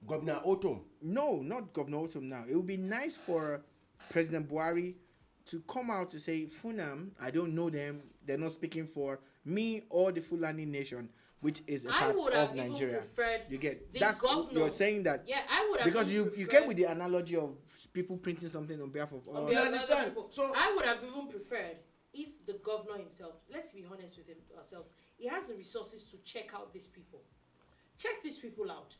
Governor Otom. no, not Governor Otom now. It would be nice for President Buhari to come out to say, Funam, I don't know them. They're not speaking for me or the Fulani nation, which is a I part would of have even Nigeria. preferred You get the that's governor. you're saying that Yeah, I would have because even you preferred- came with the analogy of people printing something on behalf of all. on You behalf of other understand? people. So- I would have even preferred if the governor himself, let's be honest with ourselves, he has the resources to check out these people. Check these people out.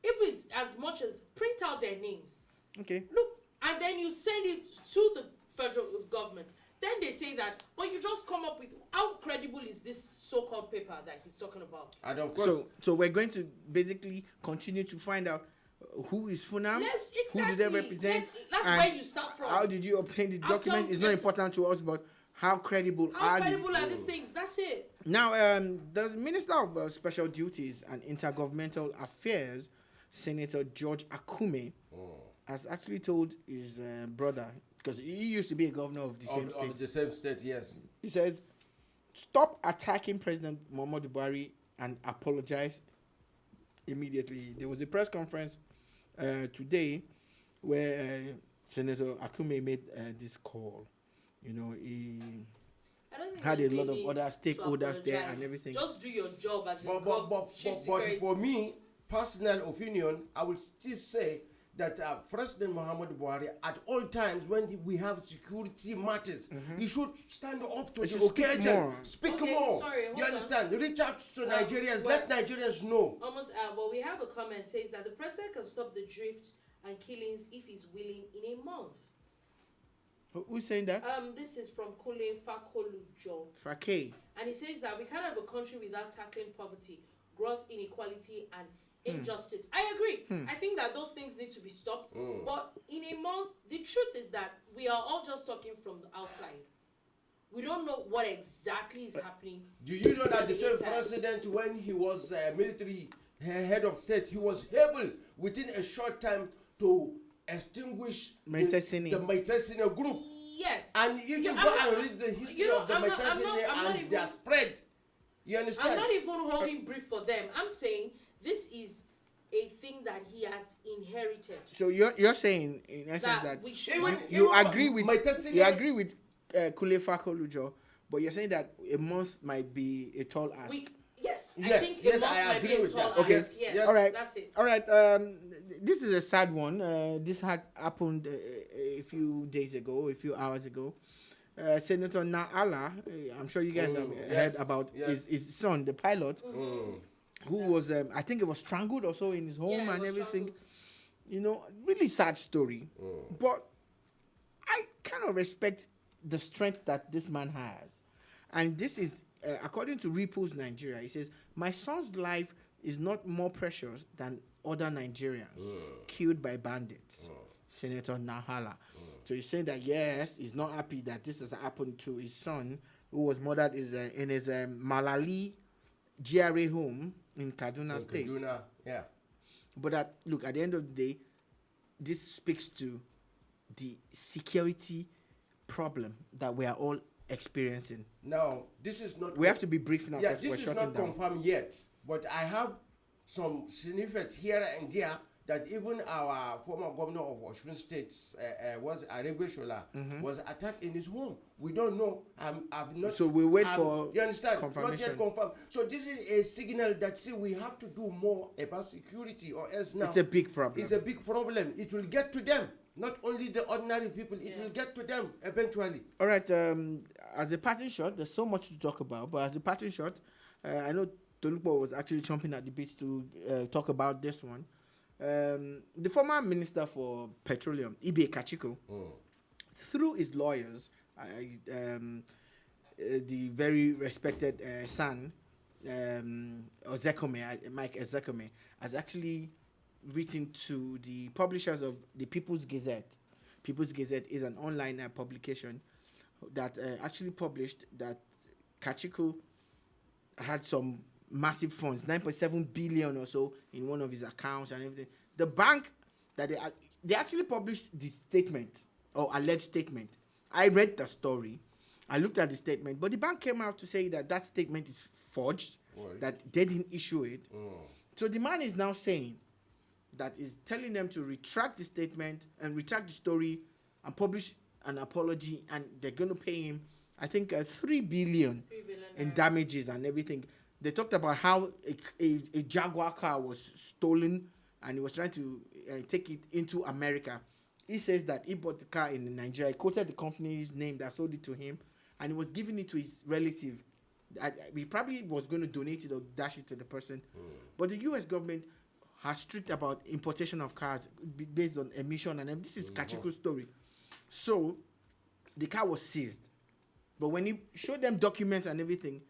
If it's as much as print out their names, Okay. look, and then you send it to the federal government. Then they say that, but you just come up with, how credible is this so-called paper that he's talking about? And of course, So we're going to basically continue to find out who is Funam, Yes, who do they exactly. represent, That's and where you start from. how did you obtain the I'll documents? tell- It's not let's- important to us, but how credible How are credible you? are these things? That's it. Now, the Minister of Special Duties and Intergovernmental Affairs, Senator George Akume, has actually told his brother, because he used to be a governor of the same state, of the same state, yes. he says, stop attacking President Muhammadu Buhari and apologize immediately. There was a press conference today where Senator Akume made this call. You know, he I don't think had a there's lot of any other to stakeholders there apologize. and everything. Just do your job as a But chief security. for me, personal opinion, I will still say that President Muhammad Buhari, at all times when we have security matters, he should stand up to He the should speak occasion. more. Speak Okay, more. sorry, hold You on. understand? Reach out to Nigerians. well- Let Nigerians know. Almost, well, we have a comment says that the president can stop the drift and killings if he's willing in a month. Who's saying that? This is from Kule Fakolujo, Fake. and he says that we can't have a country without tackling poverty, gross inequality, and injustice. I agree. I think that those things need to be stopped. But in a month, the truth is that we are all just talking from the outside. We don't know what exactly is happening. Do you know that on the same inside. president, when he was military head of state, he was able within a short time to extinguish Maitesini. the Maitesini group. Yes. And if you Yeah, go I'm and not- read the history you know, of the I'm not Maitesini and even- their spread, you I'm understand? not even holding brief for them. I'm saying this is a thing that he has inherited. So you're saying in essence That that we should. Even- you even agree with Maitesini- you agree with Kule Fakolujo, but you're saying that a month might be a tall ask. Yes, I Yes, think yes, a month I might agree be a with tall that. ask. Okay. Yes, Yes. All right. That's it. All right. This is a sad one. This had happened a few days ago, a few hours ago. Senator Naala, I'm sure you guys have yes, heard about yes. his son, the pilot, who was, I think it was strangled or so in his home Yeah, he and was everything. strangled. You know, really sad story. But I kind of respect the strength that this man has. And this is, according to Repos Nigeria, he says, my son's life is not more precious than other Nigerians killed by bandits. Senator Nahala. So he's saying that, yes, he's not happy that this has happened to his son, who was murdered in his Malali GRA home in Kaduna State. Kaduna, yeah. But look, at the end of the day, this speaks to the security problem that we are all experiencing. Now, this is not. We have to be brief now Yeah, because we're this is shutting not down. confirmed yet, but I have some snippets here and there that even our former governor of Osun State was Aregbesola was attacked in his home. We don't know. I've not. So we wait for you understand? Not confirmation. yet confirmed. So this is a signal that see we have to do more about security, or else now It's a big problem. It's a big problem. It will get to them. Not only the ordinary people. It Yeah. will get to them eventually. All right. As a parting shot, there's so much to talk about, but as a parting shot, I know Tolupo was actually chomping at the bit to talk about this one. The former minister for petroleum, Ibe Kachiko, through his lawyers, the very respected son, Ozekome, Mike Ozekome, has actually written to the publishers of the People's Gazette. People's Gazette is an online publication that actually published that Kachiku had some massive funds, 9.7 billion or so in one of his accounts and everything. The bank that they actually published the statement or alleged statement. I read the story. I looked at the statement, but the bank came out to say that that statement is forged, Right. that they didn't issue it. So the man is now saying that is telling them to retract the statement and retract the story and publish an apology, and they're going to pay him, I think, 3 billion 3 billion in naira. damages and everything. They talked about how a Jaguar car was stolen and he was trying to take it into America. He says that he bought the car in Nigeria. He quoted the company's name that sold it to him, and he was giving it to his relative. He probably was going to donate it or dash it to the person. But the U.S. government has strict about importation of cars based on emission, and this is Kachiku's story. So the car was seized. But when he showed them documents and everything,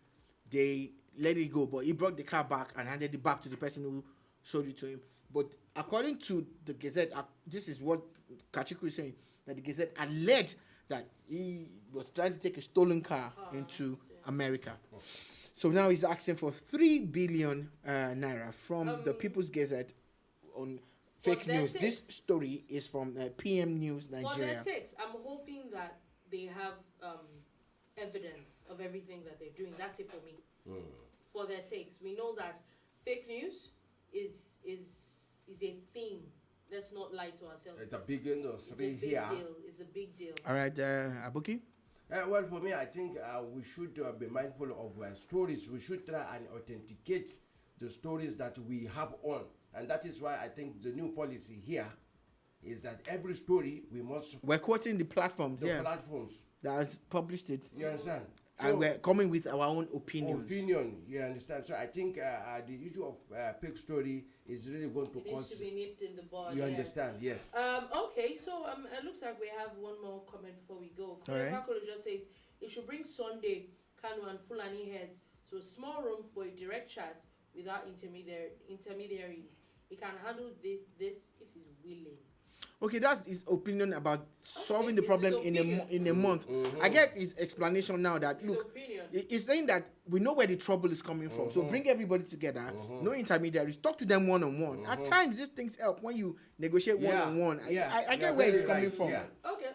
they let it go. But he brought the car back and handed it back to the person who sold it to him. But according to the Gazette, this is what Kachiku is saying, that the Gazette alleged that he was trying to take a stolen car into America. So now he's asking for 3 billion naira from the People's Gazette on fake their news. This sakes. story is from PM News For their Nigeria. sakes, I'm hoping that they have evidence of everything that they're doing. That's it for me. For their sakes, we know that fake news is a thing. Let's not lie to ourselves. It's a big industry It's a big here. deal. It's a big deal. All right, Abuki. Well, for me, I think we should be mindful of stories. We should try and authenticate the stories that we have on. And that is why I think the new policy here is that every story we must We're quoting the platforms, the yeah, platforms. that has published it, You understand? and we're coming with our own opinions. opinion, you understand? So I think the issue of fake story is really going to It needs cause. to be nipped in the bud. You yeah. understand? Yes. Okay, so it looks like we have one more comment before we go. Alright. Kakolo just says they should bring Sunday, Kanu and Fulani heads to a small room for a direct chat without intermediaries. He can handle this if he's willing. Okay, that's his opinion about solving the it's problem his in opinion. a month. I get his explanation now that His look, opinion. he's saying that we know where the trouble is coming from. So bring everybody together, no intermediaries, talk to them one on one. At times these things help when you negotiate one on one. I get where it's coming from. Okay,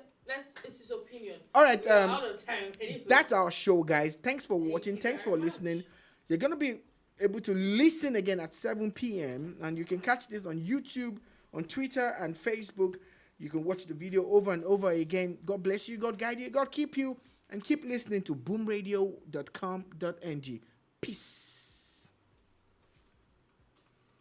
it's his opinion. All right, We're out of time. Anyway. that's our show, guys. Thanks for Thank watching. you Thanks very for much. listening. You're gonna be able to listen again at 7 p.m. and you can catch this on YouTube, on Twitter, and Facebook. You can watch the video over and over again. God bless you. God guide you. God keep you. And keep listening to boomradio.com.ng. Peace.